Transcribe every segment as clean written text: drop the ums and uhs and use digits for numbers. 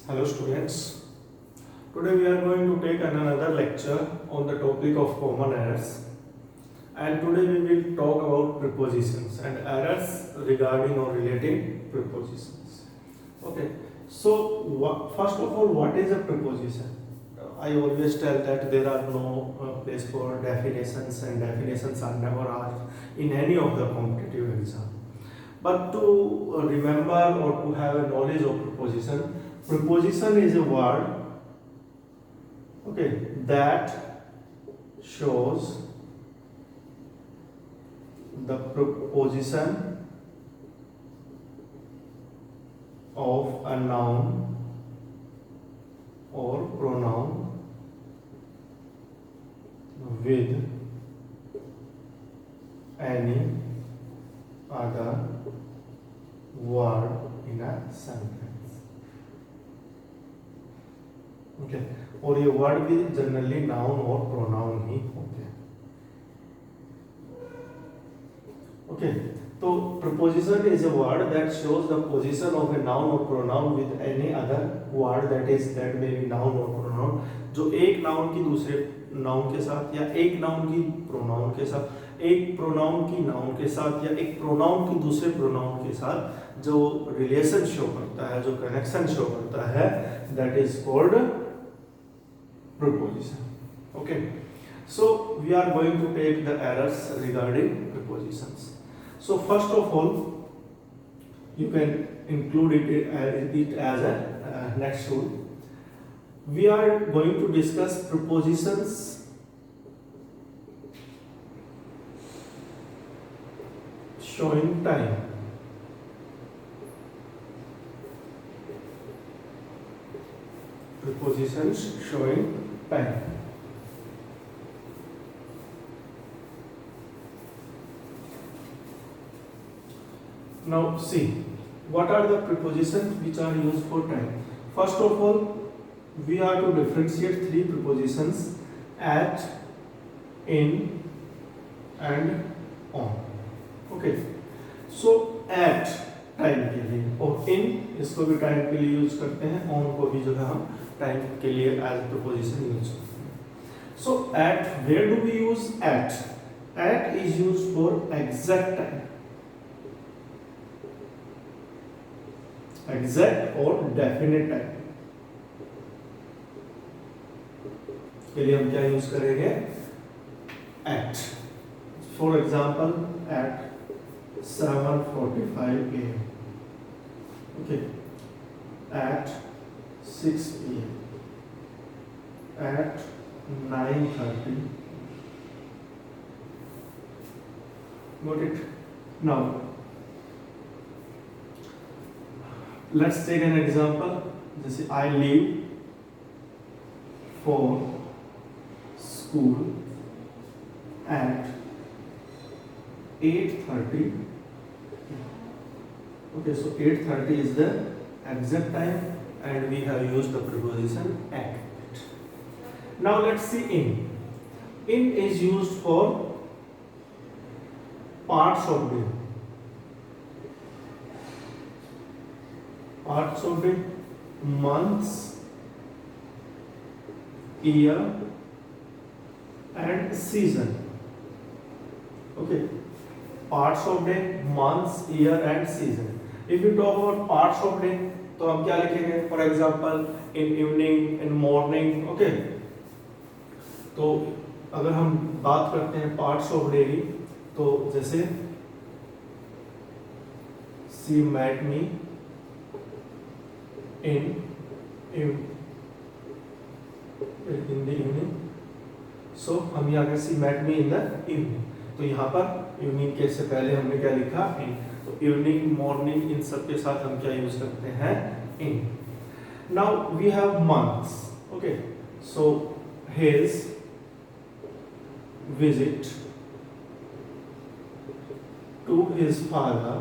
Hello students. Today we are going to take another lecture on the topic of common errors. And today we will talk about prepositions and errors regarding or relating prepositions. Okay. So first of all, what is a preposition? I always tell that there are no place for definitions, and definitions are never asked in any of the competitive exam. But to remember or to have a knowledge of preposition is a word, okay, that shows the preposition of a noun or pronoun with any other word in a sentence. Okay, और ये word भी generally noun और pronoun ही होते हैं. Okay, तो preposition is a word that shows the position of a noun or pronoun with any other word that may be noun or pronoun, जो एक noun की दूसरे नाउन के साथ या एक नाउन की प्रोनाउन के साथ, एक प्रोनाउन की नाउन के साथ या एक प्रोनाउन की दूसरे प्रोनाउन के साथ जो रिलेशन शो करता है, जो कनेक्शन शो करता है, that is called preposition. Okay, so we are going to take the errors regarding prepositions. So first of all, you can include it as a next rule. We are going to discuss prepositions showing time. Prepositions showing time. Now see, what are the prepositions which are used for time? First of all, we are to differentiate three prepositions: at, in, and on. Okay, so at time के लिए, और इन इसको भी time के लिए use करते हैं, on को भी जो है हम टाइम के लिए एज प्रीपोजिशन यूज करते हैं. So at, where do we use at? At is use for exact time, exact और डेफिनेट टाइम के लिए हम क्या यूज करेंगे? At. For example, at 7:45 AM. Okay, at 6 PM, at 9:30. Got it? Now, let's take an example. जैसे I leave for school at 8:30. Okay, so 8:30 is the exact time, and we have used the preposition at. Now let's see in. In is used for parts of day. Parts of day, months, year, and season. Okay, parts of day, months, year, and season. If you talk about parts of day, तो हम क्या लिखेंगे? For example, in evening, in morning. Okay, तो अगर हम बात करते हैं पार्ट्स ऑफ डे की, तो जैसे she met me in the evening. So हम यहाँ she met me in the evening, तो यहाँ पर इवनिंग के से पहले हमने क्या लिखा? इन. तो इवनिंग, मॉर्निंग, इन सब के साथ हम क्या यूज करते हैं? In. Now we have months. Okay, so his visit to his father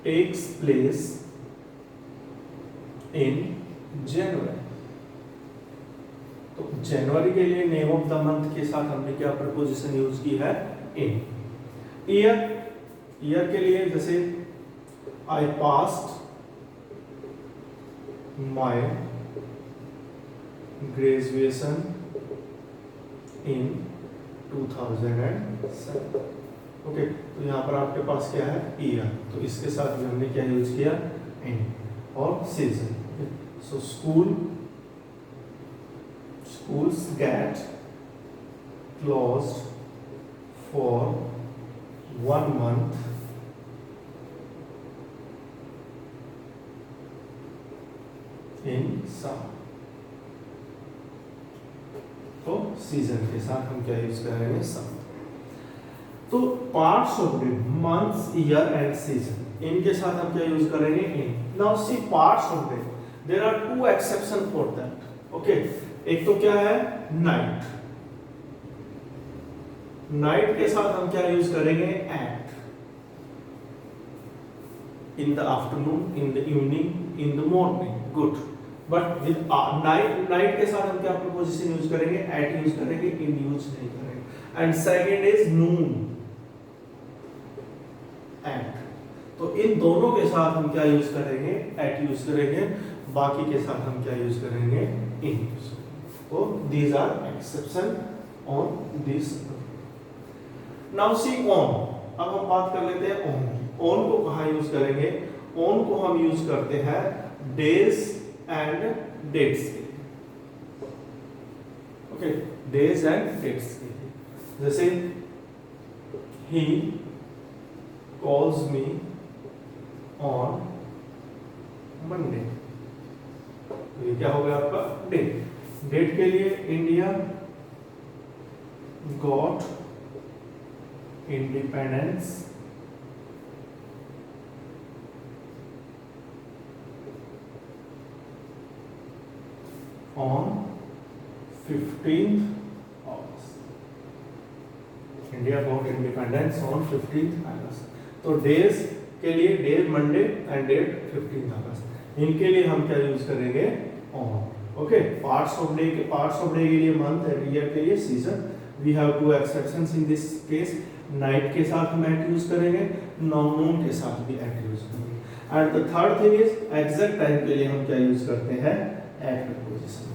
takes place in January. तो जनवरी के लिए नेम ऑफ द मंथ के साथ हमने क्या प्रपोजिशन यूज की है? इन. ईयर, ईयर के लिए जैसे I passed my graduation in 2007. Okay, तो यहाँ पर आपके पास क्या है ईयर, तो इसके साथ भी हमने क्या यूज किया इन, और season. So schools get closed for 1 month in summer. तो सीजन के साथ हम क्या यूज करेंगे सम. तो parts of day, months, year and season, इनके साथ हम क्या यूज करेंगे in. Now see parts of day, there are 2 exception for that. Okay, एक तो क्या है नाइट. नाइट के साथ हम क्या यूज करेंगे at. In the afternoon, in the evening, in the morning. Good. But with night के साथ हम क्या प्रीपोजिशन यूज करेंगे एट यूज करेंगे, इन यूज नहीं करेंगे. And second is noon, at. तो इन दोनों के साथ हम क्या यूज करेंगे एट यूज करेंगे, बाकी के साथ हम क्या यूज करेंगे इन. तो these are exception on this. Now see on. अब हम बात कर लेते हैं on की. on को कहाँ यूज करेंगे? on को हम यूज करते हैं days and dates के लिए. ओके, days and dates के लिए. जैसे he calls me on Monday. ये क्या हो गया आपका डे. डेट के लिए India got independence on 15th August. India got independence on 15th August. तो डेज के लिए day Monday and date 15th August. इनके लिए हम क्या यूज करेंगे on. Okay, parts of day के लिए मंथ एंड ईयर के लिए season. We have 2 exceptions in this case. Night के साथ हम एट यूज करेंगे, नून के साथ भी एट यूज करेंगे. And the third thing is exact time के लिए हम क्या यूज करते हैं at preposition.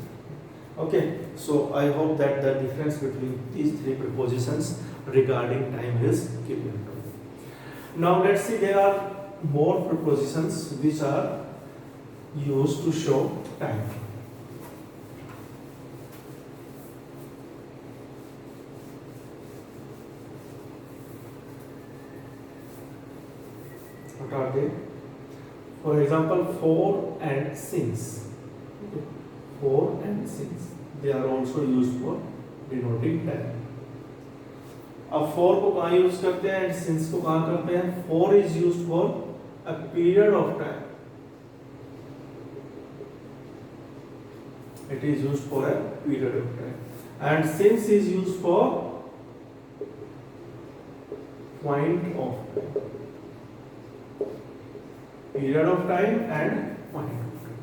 Okay, so I hope that the difference between these 3 prepositions regarding time is clear. Now let's see, there are more prepositions which are used to show time. What are they? For example, for and since. Okay. For and since, they are also used for denoting time. अब for को कहाँ use करते हैं and since को कहाँ करते हैं? For is used for a period of time. It is used for a period of time. And since is used for point of time. Period of time and point of time.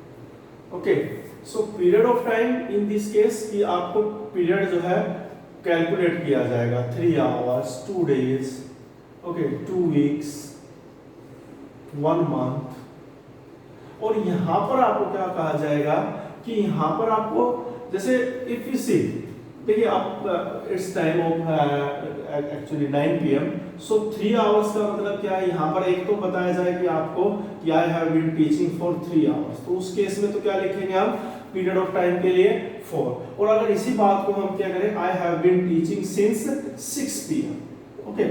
Okay, so period of time in this case कि आपको period जो है calculate किया जाएगा 3 hours, 2 days, okay, 2 weeks, 1 month. और यहाँ पर आपको क्या कहा जाएगा कि यहाँ पर आपको जैसे इफ यू सी, देखिए आप it's time of actually 9 PM. So 3 hours का मतलब क्या है? यहाँ पर एक तो बताया जाए कि आपको कि I have been teaching for 3 hours. तो उस केस में तो क्या लिखेंगे आप पीरियड ऑफ टाइम के लिए 4. और अगर इसी बात को हम क्या करें, I have been teaching since 6 PM. Okay,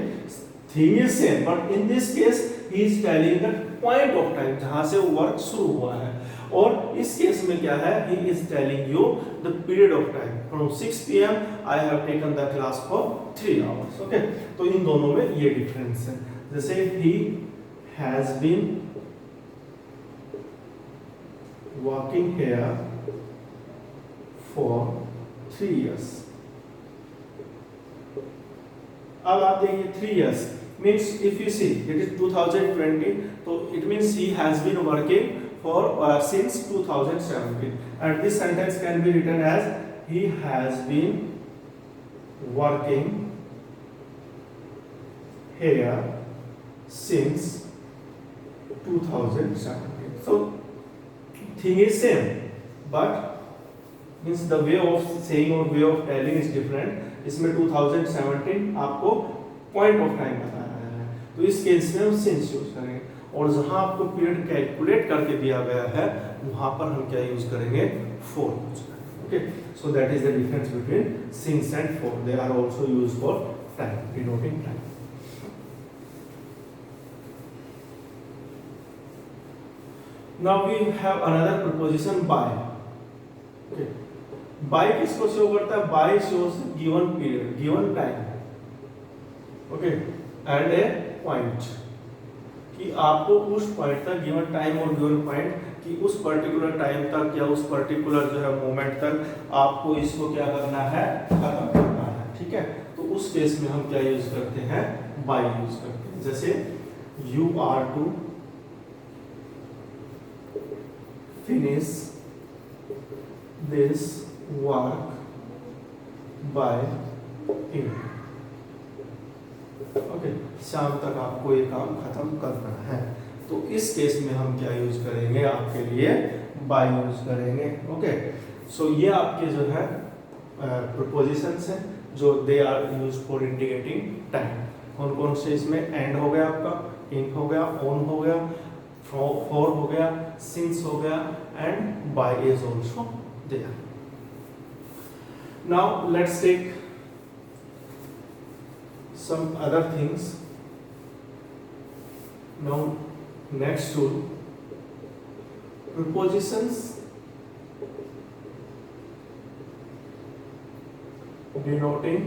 thing is same but in this case he is telling the point of time जहां से वर्क शुरू हुआ है. और इस केस में क्या है, he is telling you the period of time from 6 PM I have taken the class for 3 hours. Okay, तो इन दोनों में ये डिफरेंस है. जैसे he has been working here for 3 years. अब आप देखिए 3 years means if you see it is 2020, so it means he has been working for since 2017, and this sentence can be written as he has been working here since 2017. So thing is same, but means the way of saying or way of telling is different। इसमें 2017 आपको point of time बताया है, तो इस case में हम since use करेंगे, और जहां आपको पीरियड कैलकुलेट करके दिया गया है वहां पर हम क्या यूज करेंगे, फॉर यूज करेंगे। Okay, so that is the difference between since and for, they are also used for time, denoting time. Now we have another preposition by। Okay, by किसको शो करता है, by shows given period, given time, okay, and a point, कि आपको उस point तक, given time और given point, कि उस पर्टिकुलर टाइम तक या उस पर्टिकुलर जो है मोमेंट तक आपको इसको क्या करना है, खत्म करना है। ठीक है, तो उस केस में हम क्या यूज करते हैं, बाय यूज करते हैं। जैसे you are to finish this work by evening. Okay, शाम तक आपको ये काम खत्म करना है, तो इस केस में हम क्या यूज करेंगे, आपके लिए बाय यूज करेंगे। ओके, सो ये आपके जो है प्रीपोजिशंस हैं जो they are use for indicating time. कौन कौन से, इसमें एंड हो गया आपका, इन हो गया, ऑन हो गया, फॉर हो गया, सिंस हो गया, and by is also there. Now let's take some other things। Now next to prepositions denoting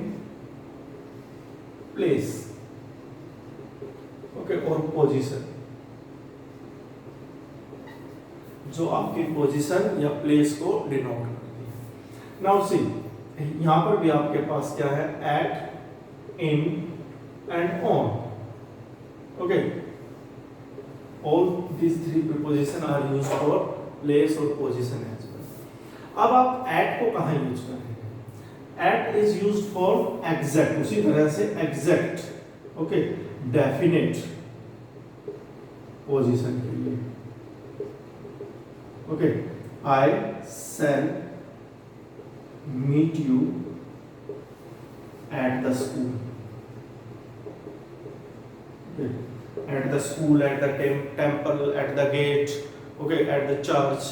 place, okay, और position, जो आपकी पोजीशन या प्लेस को डिनोट करती है। नाउ सी, यहां पर भी आपके पास क्या है, eight, in and on। okay, all these three preposition are used for place or position as well। अब आप at को कहाँ यूज करेंगे, at is used for exact, उसी तरह से exact, okay, definite position के लिए। okay, I shall meet you at the school। okay, at the school, at the temple, at the gate, okay, at the church।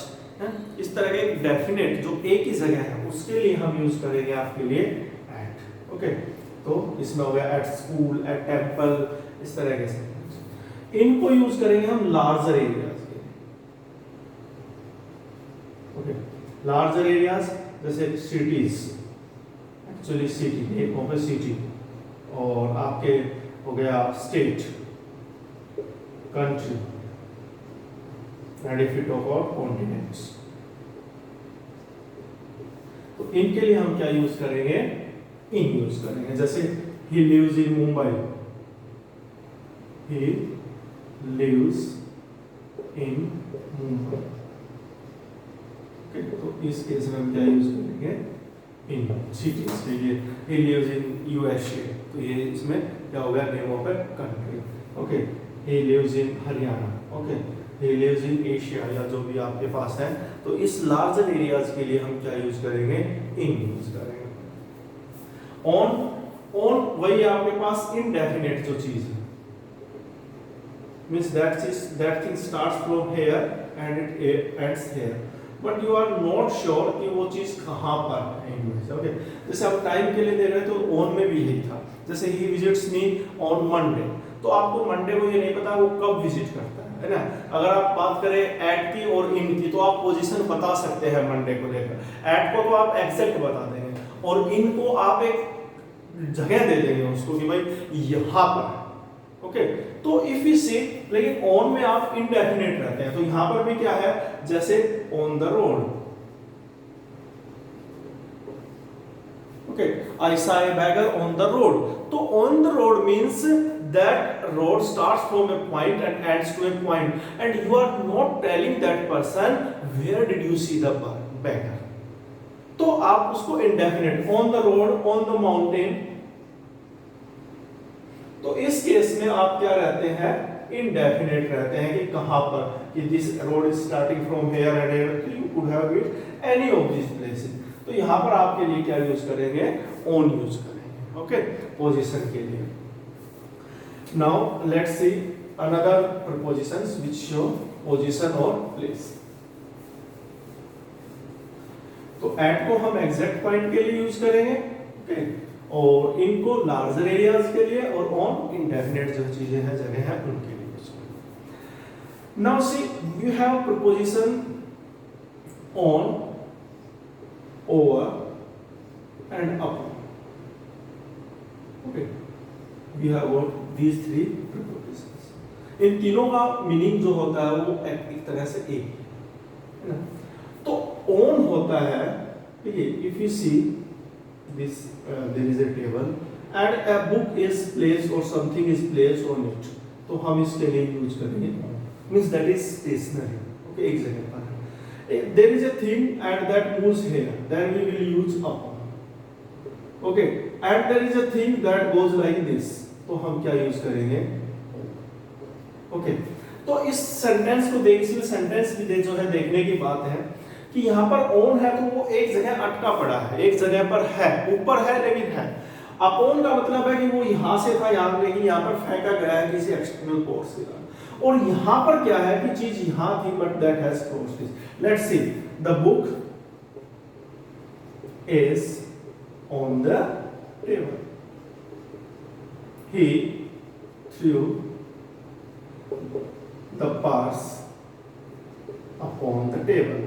इस तरह के definite जो एक ही जगह है उसके लिए हम यूज करेंगे आपके लिए एट। ओके, तो इसमें हो गया एट स्कूल, एट टेम्पल, इस तरह के। इनको यूज करेंगे हम लार्जर एरियाज के लिए। ओके, लार्जर एरियाज जैसे सिटीज, एक्चुअली सिटी, एक हो गया सिटी, और आपके हो गया state, country, and if you talk about continents, तो इनके लिए हम क्या यूज करेंगे, इन यूज करेंगे। जैसे he lives in Mumbai, he lives in Mumbai. तो इस केस में हम क्या यूज करेंगे, इन सिटीज के लिए। he lives in USA, तो ये इसमें क्या हो गया, name of a country. Okay, he lives in Haryana, okay, he lives in Asia, या जो भी आपके पास है। तो इस लार्जर एरियाज के लिए हम क्या यूज करेंगे, इन यूज करेंगे। ऑन, ऑन वही आपके पास इनडेफिनेट जो चीज है, means that thing starts from here and it ends here, but you are not sure कि वो चीज कहां पर है। ओके, जैसे आप टाइम के लिए दे रहे हैं तो ऑन में भी यही था। जैसे ही विजिट्स मी ऑन मंडे, तो आपको मंडे को ये नहीं पता वो कब विजिट करता है ना। अगर आप बात करें एट की और इन की, तो आप पोजीशन बता सकते हैं मंडे को लेकर। एट को तो आप एग्जैक्ट बता देंगे, और इन को आप एक जगह दे देंगे उसको कि भाई यहां पर। ओके, तो इफ यू सी, लेकिन ऑन में आप इनडेफिनेट रहते हैं, तो यहां पर भी क्या है, जैसे on the road. Okay, I saw a beggar on the road, तो on the road means that road starts from a point and ends to a point, and you are not telling that person where did you see the beggar, तो आप उसको indefinite, on the road, on the mountain, तो इस case में आप क्या रहते हैं, इनडेफिनेट रहते हैं कि कहाँ पर, कि this road is starting from here and here, you could have it any of this places. तो यहाँ पर आपके लिए क्या यूज करेंगे, ऑन यूज करेंगे, ओके, पोजीशन के लिए। Now let's see another propositions which show position और प्लेस। तो एट को हम एग्जैक्ट पॉइंट के लिए यूज करेंगे, ओके, और इनको लार्जर एरियाज के लिए, और ऑन इंडेफिनेट जो चीजें हैं, जगह है, उनके लिए यूज करेंगे। Now see we have preposition on, over and upon, okay, we have got these three prepositions। इन तीनों का मीनिंग जो होता है वो एक तरह से एक है ना। तो ऑन होता है, ठीक है, if you see this there is a table and a book is placed और something is placed on it, तो हम इसके लिए यूज करेंगे on, means that is stationary, okay, एक जगह पर है। There is a thing and that moves here, then we will use upon, okay, and there is a thing that goes like this, तो हम क्या यूज करेंगे, okay. तो इस सेंटेंस को देख, इसमें सेंटेंस भी जो है देखने की बात है कि यहाँ पर ऑन है तो वो एक जगह अटका पड़ा है, एक जगह पर है, ऊपर है लेकिन है। अपॉन का मतलब है कि वो यहाँ से था यहाँ, लेकिन यहाँ पर फेंका गया है किसी एक्सटर्नल फोर्स के कारण। और यहाँ पर क्या है कि चीज यहाँ थी but that has crossed. Let's see, the book is on the table, he threw the purse upon the table,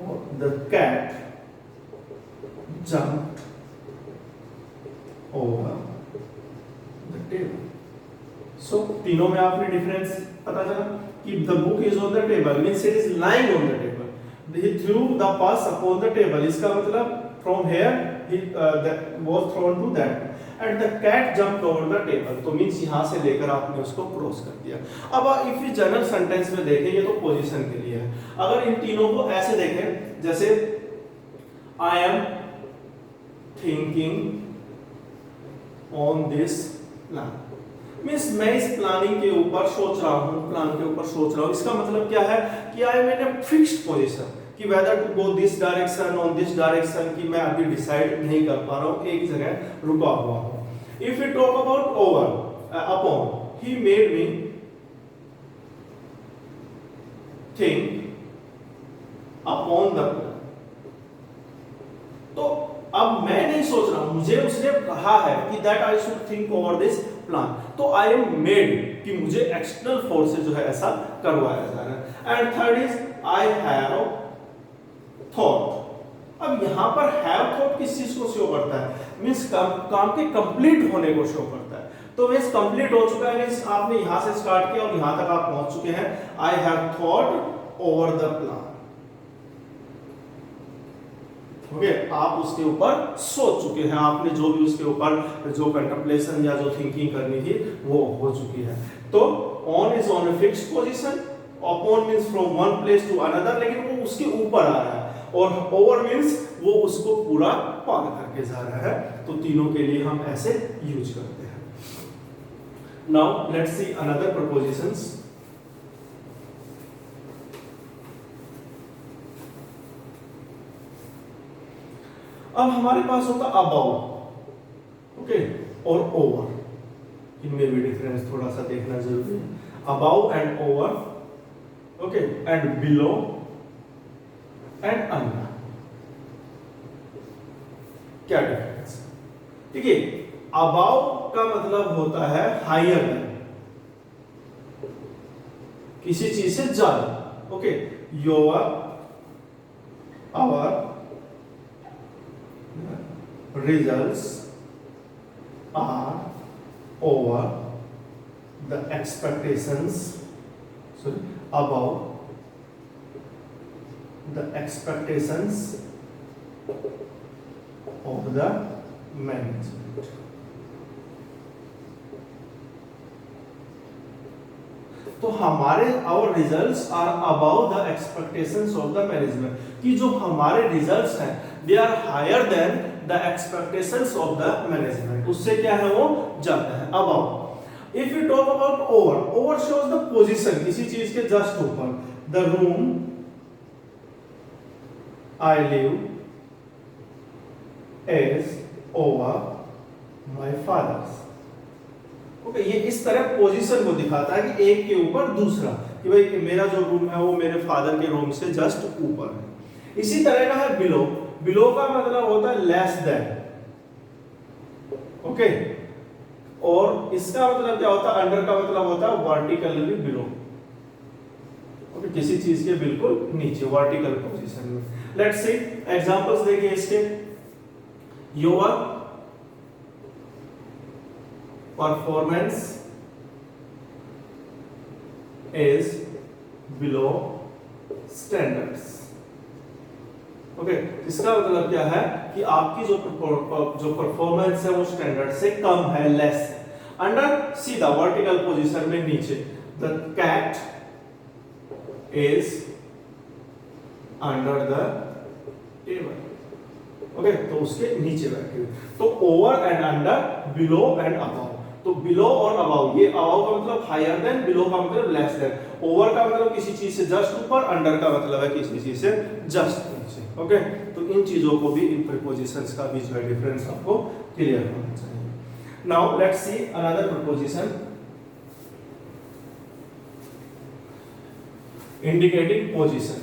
or the cat jumped over the table। so तीनों में आपने डिफरेंस पता चला कि the book is on the table means it is lying on the table, he threw the purse upon the table, इसका मतलब from here that was thrown to that, and the cat jumped over the table, तो means यहाँ से लेकर आपने उसको cross कर दिया। अब इफ यू जनरल सेंटेंस में देखें, ये तो पोजीशन के लिए है। अगर इन तीनों को ऐसे देखें, जैसे I am thinking on this plan, means मैं इस प्लानिंग के ऊपर सोच रहा हूँ, प्लान के ऊपर सोच रहा हूँ। इसका मतलब क्या है कि I am in a fixed position, कि whether to go this direction on this direction, कि मैं अभी डिसाइड नहीं कर पा रहा हूँ, एक जगह रुका हुआ हूँ। If you talk about over upon, he made me think upon the plan, तो अब मैं नहीं सोच रहा हूं, मुझे उसने कहा है कि that I should think over this plan, तो आई एम मेड, कि मुझे एक्सटर्नल फोर्स से जो है ऐसा करवाया जा रहा है। And third is I have thought. अब यहां पर हैव थॉट किस चीज को शो करता है, मींस काम के कंप्लीट होने को शो करता है। तो मींस कंप्लीट हो चुका है, मींस आपने यहां से स्टार्ट किया और यहां तक आप पहुंच चुके हैं। I have thought over the plan, okay, आप उसके ऊपर सोच चुके हैं, आपने जो भी उसके ऊपर जो कंटेम्पलेशन या जो थिंकिंग करनी थी वो हो चुकी है। तो on is on a fixed position, upon means from one place to another, लेकिन वो उसके ऊपर आ रहा है, और ओवर मींस वो उसको पूरा पार करके जा रहा है। तो तीनों के लिए हम ऐसे यूज करते हैं। Now let's see another propositions. अब हमारे पास होता अबाउ, ओके, और ओवर, इनमें भी डिफरेंस थोड़ा सा देखना जरूरी है। About and over, okay, and below and under, क्या डिफरेंस? देखिए, अबाउ का मतलब होता है हायर देन, किसी चीज से ज्यादा, okay, your, our results are over the expectations, sorry, above the expectations of the management। तो हमारे our results are above the expectations of the management, कि जो हमारे results हैं they are higher than the expectations of the management, उससे क्या है वो ज्यादा है। About, if you talk about over, over shows the position, किसी चीज के जस्ट ऊपर। The room I live is over my father's. Okay, ये इस तरह पोजीशन को दिखाता है कि एक के ऊपर दूसरा, कि भाई मेरा जो रूम है वो मेरे फादर के रूम से जस्ट ऊपर है। इसी तरह का है बिलो, बिलो का मतलब होता है लेस देन। ओके, और इसका मतलब क्या होता है, अंडर का मतलब होता है वर्टिकली बिलो। ओके, किसी चीज के बिल्कुल नीचे, वर्टिकल पोजीशन में। लेट्स सी एग्जांपल्स देखिए इसके। Your performance is below standards. Okay, इसका मतलब क्या है कि आपकी जो परफॉर्मेंस है वो स्टैंडर्ड से कम है, लेस है। अंडर सीधा वर्टिकल पोजीशन में नीचे, the cat is under the table. Okay, तो उसके नीचे बैठे हुए। तो over and under, below and above. तो बिलो और अबव, ये अबव का मतलब हायर देन, बिलो का मतलब लेस देन। ओवर का मतलब किसी चीज से जस्ट ऊपर, अंडर का मतलब है किसी चीज से जस्ट नीचे। ओके, तो इन चीजों को भी, इन प्रीपोजिशंस का भी जो है डिफरेंस आपको क्लियर होना चाहिए। Now let's see another preposition indicating position.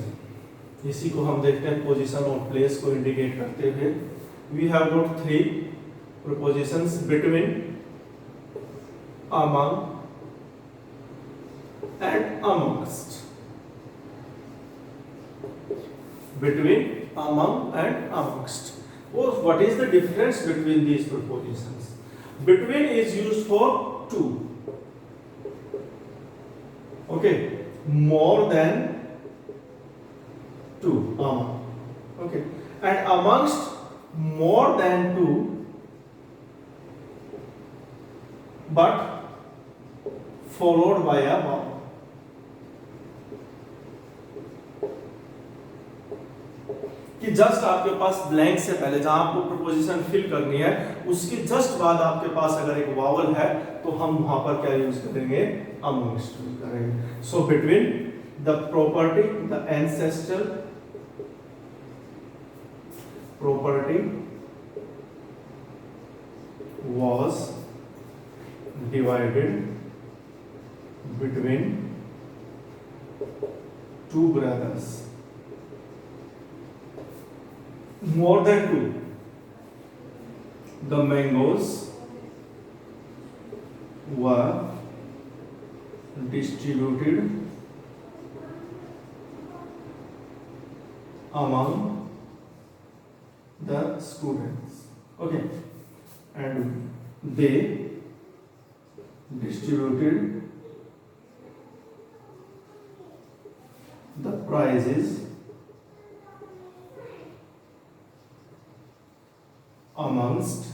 इसी को हम देखते हैं पोजीशन और प्लेस को इंडिकेट करते हुए। We have got 3 prepositions, between, among and amongst. Between, among and amongst. What is the difference between these prepositions? Between is used for to. Okay, more than to, among. Okay, and amongst, more than to, but followed by a vowel. कि just आपके पास blank से पहले जहां आपको preposition fill करनी है उसके just बाद आपके पास अगर एक वावल है तो हम वहां पर क्या यूज करेंगे, अमंगस्ट यूज करेंगे। So between the property, the ancestral property was divided between 2 brothers, more than 2. The mangoes were distributed among the students. Okay, and they distributed the prizes amongst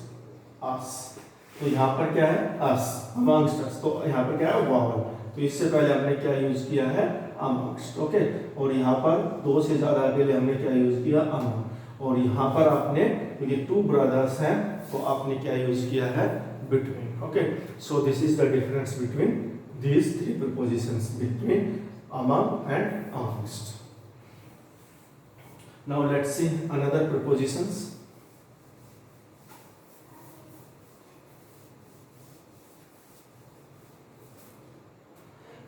us. तो यहाँ पर क्या है, us, amongst us। तो यहाँ पर क्या है, वावल। तो इससे पहले हमने क्या यूज किया है, amongst। ओके, और यहाँ पर 2 से ज्यादा के लिए हमने क्या यूज किया, among। और यहाँ पर आपने, क्योंकि 2 ब्रदर्स हैं तो आपने क्या यूज किया है, between। Okay, so this is the difference between these 3 prepositions, between, among and amongst. Now let's see another prepositions.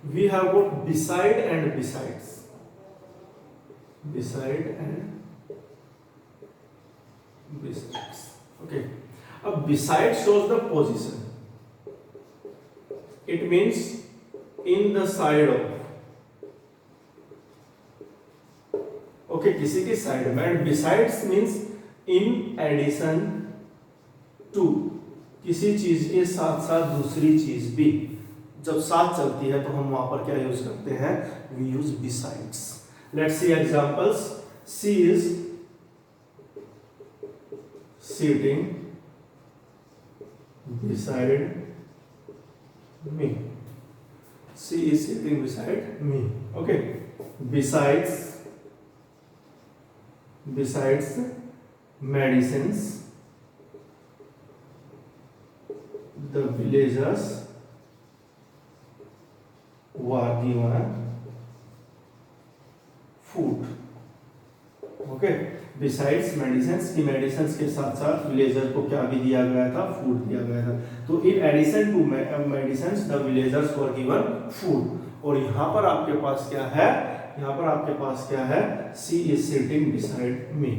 We have got beside and besides. Beside and besides. Okay, अब beside shows the position. It means in the side of. Okay, किसी के side में। and besides means in addition to, किसी चीज के साथ साथ दूसरी चीज भी जब साथ चलती है तो हम वहां पर क्या यूज करते हैं, we use besides. Let's see examples. She is sitting beside me. She is sitting beside me. Okay, besides medicines the villagers were given food. Okay, besides medicines की मेडिसिन्स के साथ साथ विलेजर को क्या भी दिया गया था, फूड दिया गया था। तो in addition to medicines the villagers were given food. और यहाँ पर आपके पास क्या है, यहाँ पर आपके पास क्या है, she is sitting beside me.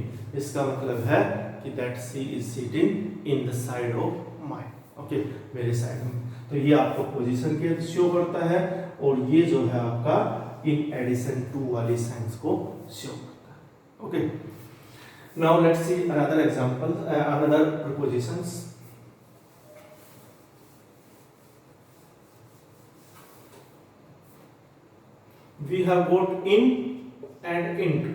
इसका मतलब है कि that she is sitting in the side of my, okay, मेरे साइड में। तो ये आपको पोजीशन के शो करता है और ये जो है आपका इन एडिशन टू वाली साइंस को शो करता है। Okay, now let's see another example, another prepositions. We have got in and into.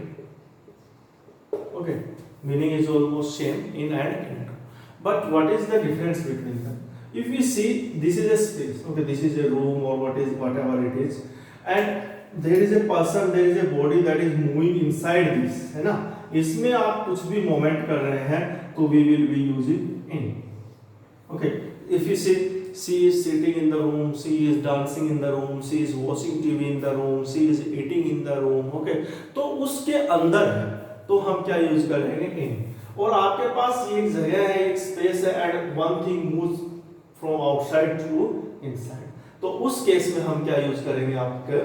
Okay, meaning is almost same, in and into. But what is the difference between them? If we see, this is a space. Okay, this is a room or whatever it is, and there is a person, there is a body that is moving inside this, है ना। इसमें आप कुछ भी moment कर रहे हैं तो we will be using in. Okay, if you see, she is sitting in the room, she is dancing in the room, she is watching TV in the room, she is eating in the room. Okay, तो उसके अंदर है तो हम क्या use करेंगे, in. और आपके पास ये एक जगह है, एक स्पेस है, and one thing moves from outside to inside. तो उस केस में हम क्या यूज करेंगे, आपके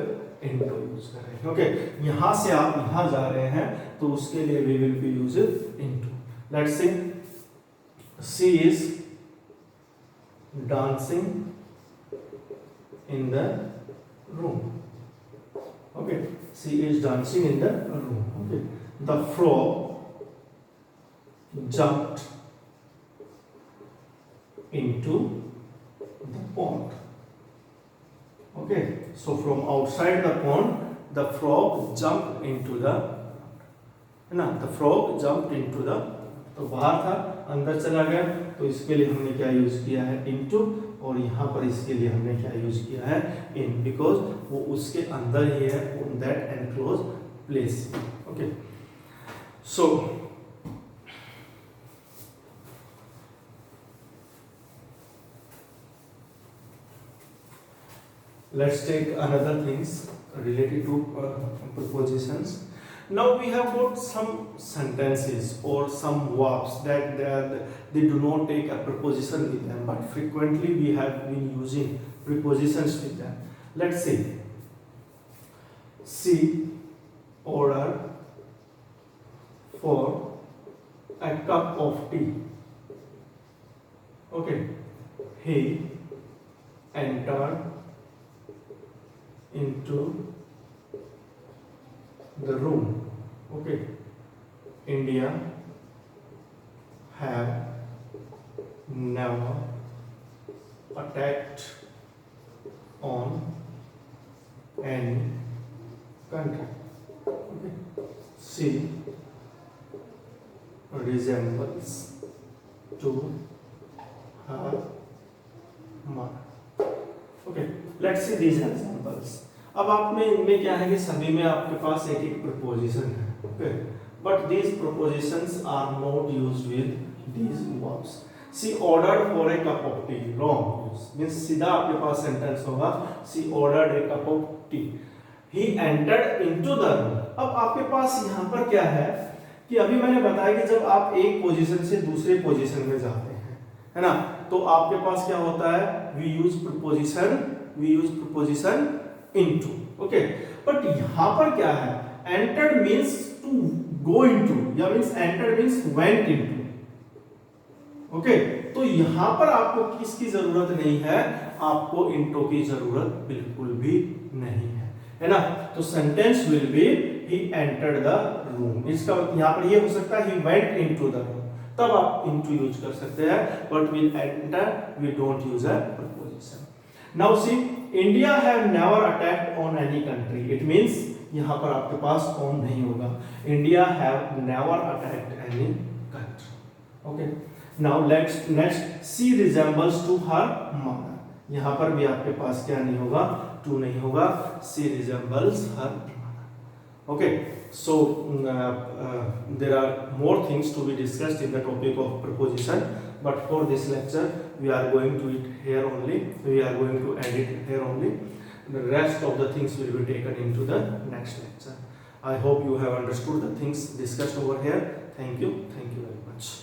इनटू यूज करेंगे। ओके, यहां से आप यहां जा रहे हैं तो उसके लिए we will be use into. Let's say she is dancing in the room. Okay, she is dancing in the room. Okay, the frog jumped into the pond. Okay, so from outside the pond, the frog jumped into the, है ना, the frog jumped into the, तो बाहर था अंदर चला गया, तो इसके लिए हमने क्या यूज किया है, into, और यहाँ पर इसके लिए हमने क्या यूज किया है, in, because वो उसके अंदर ही है, on that enclosed place. Okay, so let's take another things related to prepositions. Now we have got some sentences or some verbs that they do not take a preposition with them, but frequently we have been using prepositions with them. Let's say, she ordered for a cup of tea. Okay, he entered into the room. Okay, India have never attacked on any country. Okay, she resembles to her mother. Okay, let's see these examples. अब आप में इनमें क्या है कि सभी में आपके पास एक एक प्रपोजिशन है, okay, but these prepositions are not used with these verbs. She ordered for a cup of tea, wrong use, means सीधा आपके पास सेंटेंस होगा she ordered a cup of tea. He entered into the room. अब आपके पास यहाँ पर क्या है कि अभी मैंने बताया कि जब आप एक पोजीशन से दूसरे पोजीशन में जाते हैं, है ना, तो आपके पास क्या होता है, we use preposition into. Okay, but यहाँ पर क्या है, entered means to go into, या means entered means went into. Okay, तो यहाँ पर आपको किसकी जरूरत नहीं है, आपको into की जरूरत बिल्कुल भी नहीं है ना। तो sentence will be he entered the room। इसका यहाँ पर ये हो सकता है he went into the room, तब आप into यूज कर सकते हैं, but with enter we don't use a preposition. Now see, India have never attacked on any country. It means यहाँ पर आपके पास on नहीं होगा, India have never attacked any country. Okay. Now next she resembles to her mother. यहाँ पर भी आपके पास क्या नहीं होगा, to नहीं होगा, she resembles her mother. Okay. So there are more things to be discussed in the topic of preposition, but for this lecture we are going to it here only, we are going to edit here only. The rest of the things will be taken into the next lecture. I hope you have understood the things discussed over here. Thank you very much.